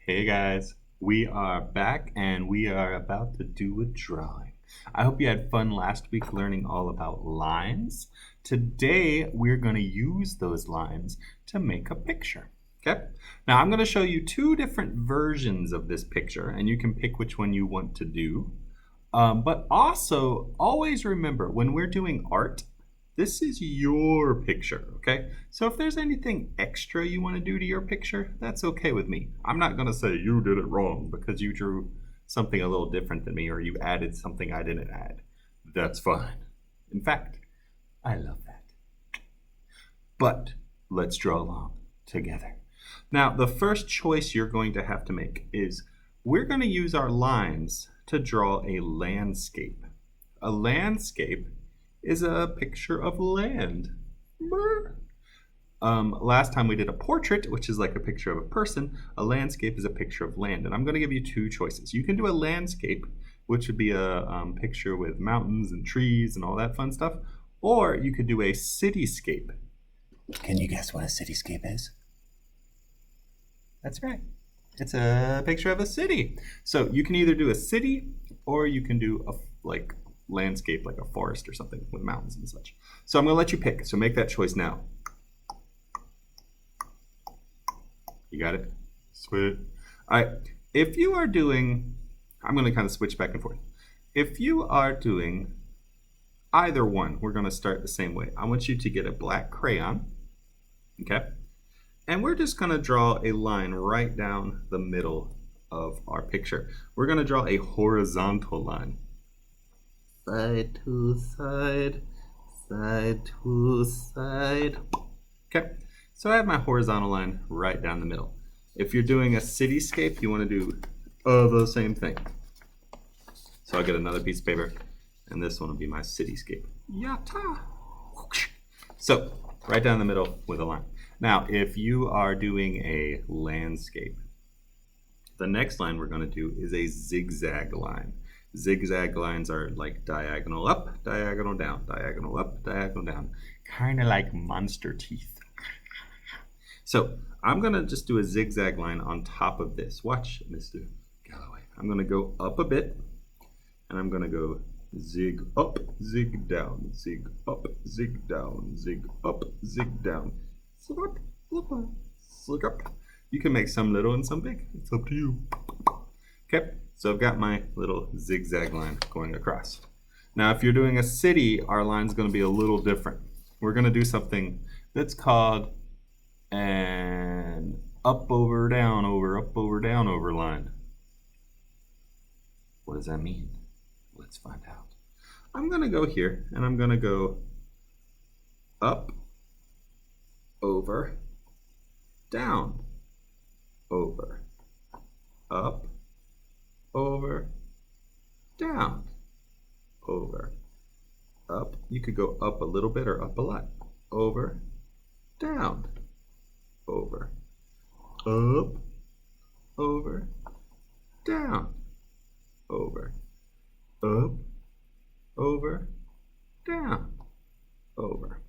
Hey guys, we are back and we are about to do a drawing. I hope you had fun last week learning all about lines. Today we're going to use those lines to make a picture. Okay? Now I'm going to show you two different versions of this picture and you can pick which one you want to do. But also always remember when we're doing art, this is your picture, okay? So if there's anything extra you want to do to your picture, that's okay with me. I'm not going to say you did it wrong because you drew something a little different than me or you added something I didn't add. That's fine. In fact, I love that. But let's draw along together. Now, the first choice you're going to have to make is we're going to use our lines to draw a landscape. A landscape is a picture of land. Last time we did a portrait, which is like a picture of a person. A landscape is a picture of land. And I'm going to give you two choices. You can do a landscape, which would be a picture with mountains and trees and all that fun stuff. Or you could do a cityscape. Can you guess what a cityscape is? That's right. It's a picture of a city. So you can either do a city or you can do a landscape like a forest or something with mountains and such. So I'm going to let you pick. So make that choice now. You got it? Sweet. All right. If you are doing, I'm going to kind of switch back and forth. If you are doing either one, we're going to start the same way. I want you to get a black crayon. Okay? And we're just going to draw a line right down the middle of our picture. We're going to draw a horizontal line. Side to side, side to side. Okay, so I have my horizontal line right down the middle. If you're doing a cityscape, you want to do the same thing. So I'll get another piece of paper, and this one will be my cityscape. Yatta! So, right down the middle with a line. Now, if you are doing a landscape, the next line we're going to do is a zigzag line. Zigzag lines are like diagonal up, diagonal down, diagonal up, diagonal down. Kind of like monster teeth. So I'm going to just do a zigzag line on top of this. Watch, Mr. Galloway. I'm going to go up a bit, and I'm going to go zig up, zig down, zig up, zig down, zig up, zig down. Zig up, zig up, zig up. You can make some little and some big. It's up to you. Okay. So I've got my little zigzag line going across. Now, if you're doing a city, our line's going to be a little different. We're going to do something that's called an up over down over up over down over line. What does that mean? Let's find out. I'm going to go here and I'm going to go up, over, down, over, up, over, down, over, up. You could go up a little bit or up a lot. Over, down, over, up, over, down, over, up, over, down, over.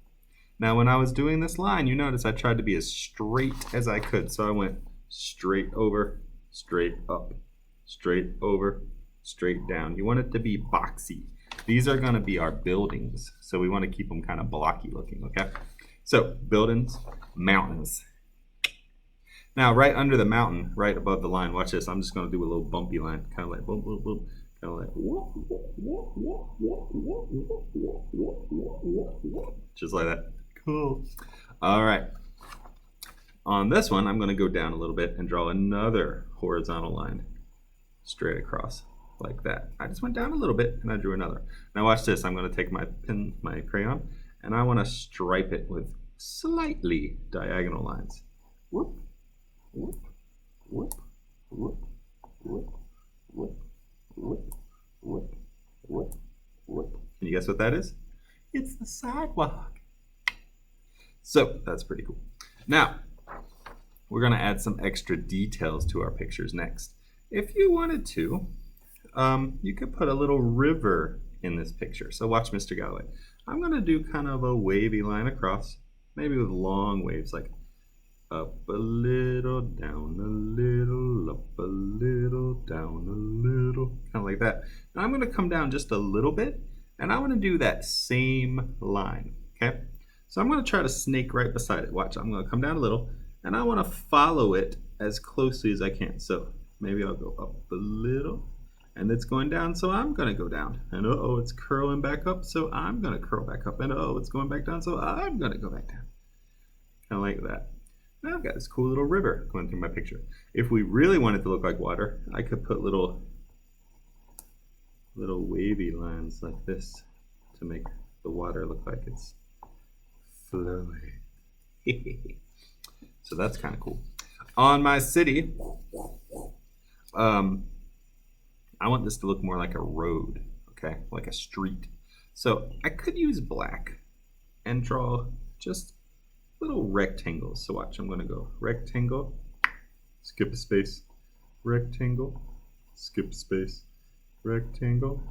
Now when I was doing this line, you notice I tried to be as straight as I could. So I went straight over, straight up, straight over, straight down. You want it to be boxy. These are going to be our buildings, so we want to keep them kind of blocky looking, okay? So, buildings, mountains. Now, right under the mountain, right above the line, watch this. I'm just going to do a little bumpy line, kind of like boom, boom, boom, kind of like whoop, whoop, whoop, whoop, whoop, whoop, whoop, whoop, whoop, whoop, whoop, just like that. Cool. All right. On this one, I'm going to go down a little bit and draw another horizontal line. Straight across like that. I just went down a little bit and I drew another. Now watch this. I'm going to take my pen, my crayon, and I want to stripe it with slightly diagonal lines. Whoop, whoop, whoop, whoop, whoop, whoop, whoop, whoop, whoop, whoop. Can you guess what that is? It's the sidewalk. So that's pretty cool. Now we're going to add some extra details to our pictures next. If you wanted to, you could put a little river in this picture. So watch Mr. Galloway. I'm going to do kind of a wavy line across, maybe with long waves, like up a little, down a little, little, up a little, down a little, kind of like that. Now I'm going to come down just a little bit, and I want to do that same line, okay? So I'm going to try to snake right beside it. Watch, I'm going to come down a little, and I want to follow it as closely as I can. So maybe I'll go up a little, and it's going down, so I'm going to go down. And uh-oh, it's curling back up, so I'm going to curl back up. And uh-oh, it's going back down, so I'm going to go back down. Kind of like that. Now I've got this cool little river going through my picture. If we really want it to look like water, I could put little wavy lines like this to make the water look like it's flowing. So that's kind of cool. On my city, I want this to look more like a road, okay, like a street. So I could use black and draw just little rectangles. So watch, I'm going to go rectangle, skip a space, rectangle, skip space, rectangle,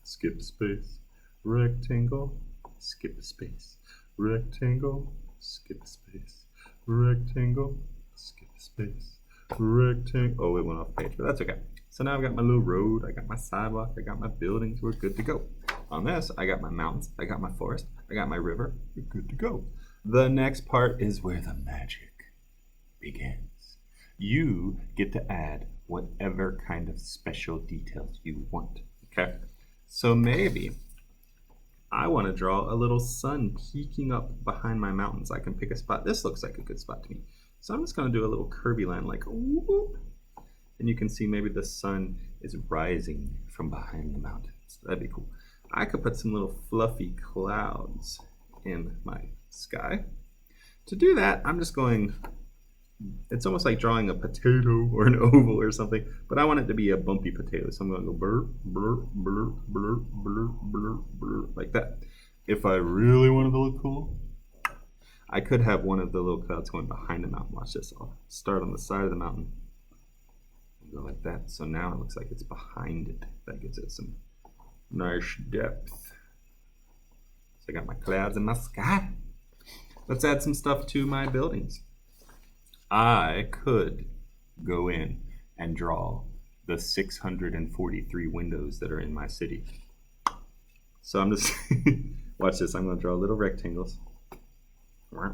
skip space, rectangle, skip space, rectangle, skip space, rectangle, skip space, rectangle. Oh, it went off page, but that's okay. So now I've got my little road, I got my sidewalk, I got my buildings, we're good to go. On this, I got my mountains, I got my forest, I got my river, we're good to go. The next part is where the magic begins. You get to add whatever kind of special details you want, okay? So maybe I want to draw a little sun peeking up behind my mountains. I can pick a spot. This looks like a good spot to me. So I'm just going to do a little curvy line like whoop. And you can see maybe the sun is rising from behind the mountains. That'd be cool. I could put some little fluffy clouds in my sky. To do that, I'm just going, it's almost like drawing a potato or an oval or something, but I want it to be a bumpy potato. So I'm going to go blur, blur, blur, blur, blur, blur, blur, like that. If I really wanted to look cool, I could have one of the little clouds going behind the mountain. Watch this. I'll start on the side of the mountain. Go like that. So now it looks like it's behind it. That gives it some nice depth. So I got my clouds in my sky. Let's add some stuff to my buildings. I could go in and draw the 643 windows that are in my city. So I'm just, watch this, I'm going to draw little rectangles. And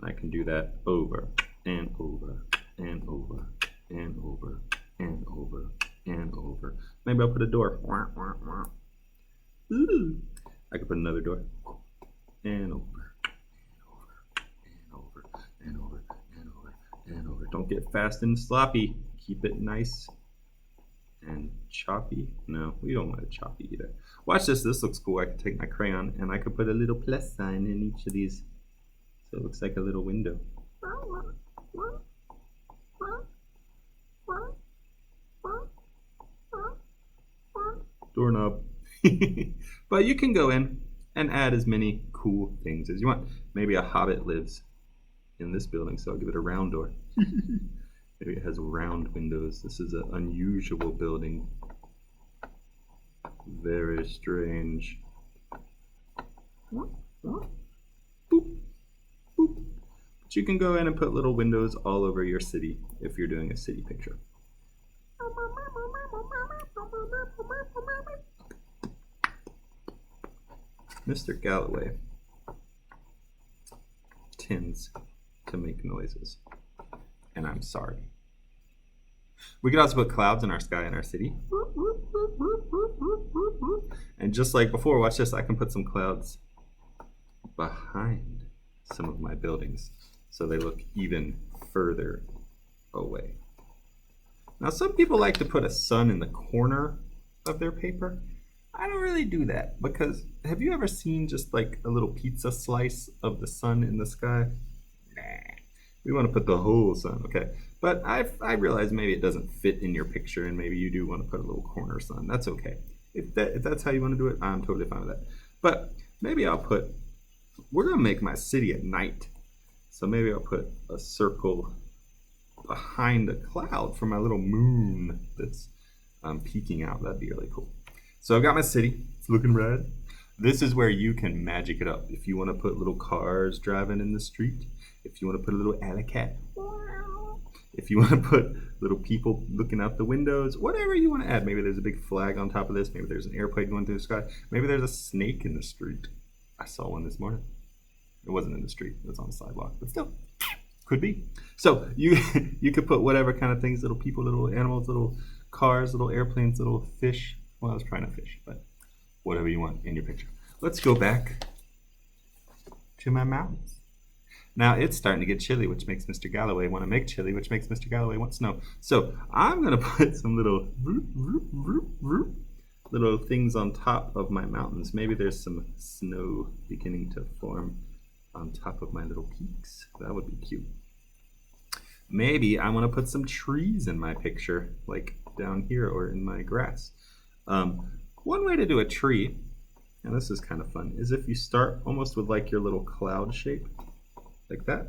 I can do that over and over and over and over and over and over. Maybe I'll put a door. Ooh. I could put another door. And over, and over, and over, and over, and over. Don't get fast and sloppy. Keep it nice and choppy. No, we don't want it choppy either. Watch this. This looks cool. I could take my crayon and I could put a little plus sign in each of these. So it looks like a little window. Doorknob. But you can go in and add as many cool things as you want. Maybe a hobbit lives in this building, so I'll give it a round door. Maybe it has round windows. This is an unusual building. Very strange. Boop, boop. But you can go in and put little windows all over your city if you're doing a city picture. Mr. Galloway tends to make noises, and I'm sorry. We could also put clouds in our sky in our city. And just like before, watch this, I can put some clouds behind some of my buildings so they look even further away. Now, some people like to put a sun in the corner of their paper. I don't really do that because have you ever seen just like a little pizza slice of the sun in the sky? Nah. We want to put the whole sun, okay? But I realize maybe it doesn't fit in your picture and maybe you do want to put a little corner sun. That's okay. If that's how you want to do it, I'm totally fine with that. But maybe we're going to make my city at night. So maybe I'll put a circle behind a cloud for my little moon that's peeking out. That'd be really cool. So I've got my city. It's looking red. This is where you can magic it up. If you want to put little cars driving in the street, if you want to put a little alley cat, If you want to put little people looking out the windows, whatever you want to add. Maybe there's a big flag on top of this. Maybe there's an airplane going through the sky. Maybe there's a snake in the street. I saw one this morning. It wasn't in the street. It was on the sidewalk. But still, could be. So you you could put whatever kind of things, little people, little animals, little cars, little airplanes, little fish. Well, I was trying to fish, but whatever you want in your picture. Let's go back to my mountains. Now it's starting to get chilly, which makes Mr. Galloway want to make chili, which makes Mr. Galloway want snow. So I'm going to put some little little things on top of my mountains. Maybe there's some snow beginning to form on top of my little peaks. That would be cute. Maybe I want to put some trees in my picture, like down here or in my grass. One way to do a tree, and this is kind of fun, is if you start almost with like your little cloud shape, like that,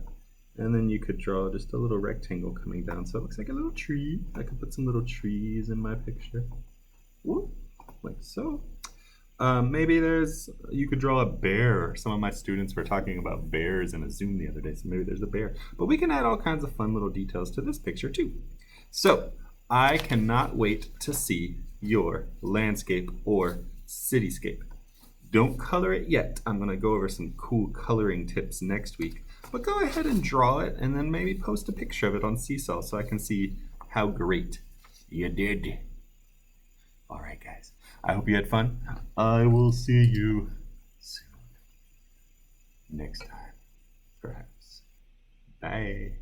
and then you could draw just a little rectangle coming down, so it looks like a little tree. I could put some little trees in my picture. Whoop, like so. Maybe you could draw a bear. Some of my students were talking about bears in a Zoom the other day, so maybe there's a bear. But we can add all kinds of fun little details to this picture too. So I cannot wait to see your landscape or cityscape. Don't color it yet. I'm going to go over some cool coloring tips next week. But go ahead and draw it and then maybe post a picture of it on Seesaw so I can see how great you did. All right, guys. I hope you had fun. I will see you soon. Next time, perhaps. Bye.